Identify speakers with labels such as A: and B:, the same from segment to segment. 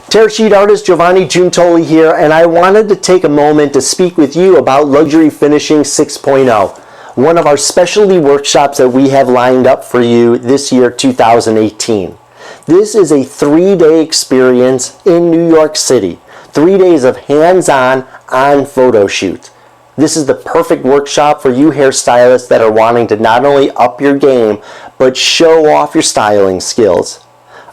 A: Tearsheet artist Giovanni Giuntoli here, and I wanted to take a moment to speak with you about Luxury Finishing 6.0, one of our specialty workshops that we have lined up for you this year, 2018. This is a 3-day experience in New York City, 3 days of hands-on photo shoot. This is the perfect workshop for you hairstylists that are wanting to not only up your game, but show off your styling skills.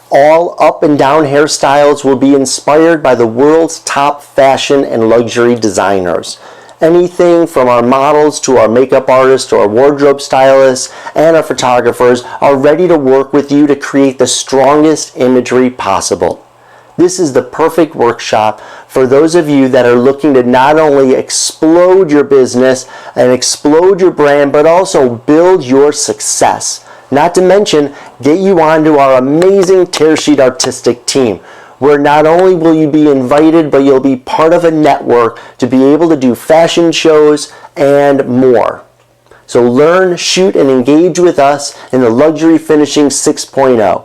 A: All up and down hairstyles will be inspired by the world's top fashion and luxury designers. Anything from our models to our makeup artists to our wardrobe stylists and our photographers are ready to work with you to create the strongest imagery possible. This is the perfect workshop for those of you that are looking to not only explode your business and explode your brand, but also build your success. Not to mention, get you onto our amazing Tearsheet artistic team, where not only will you be invited, but you'll be part of a network to be able to do fashion shows and more. So learn, shoot, and engage with us in the Luxury Finishing 6.0.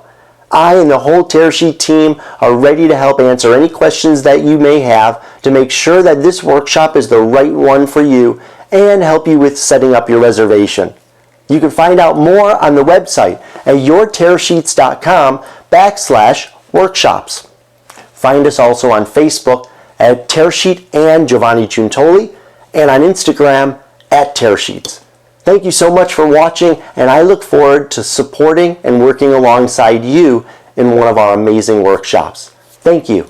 A: I and the whole Tearsheet team are ready to help answer any questions that you may have to make sure that this workshop is the right one for you and help you with setting up your reservation. You can find out more on the website at yourtearsheets.com/workshops. Find us also on Facebook at Tearsheet and Giovanni Giuntoli, and on Instagram at Tearsheets. Thank you so much for watching, and I look forward to supporting and working alongside you in one of our amazing workshops. Thank you.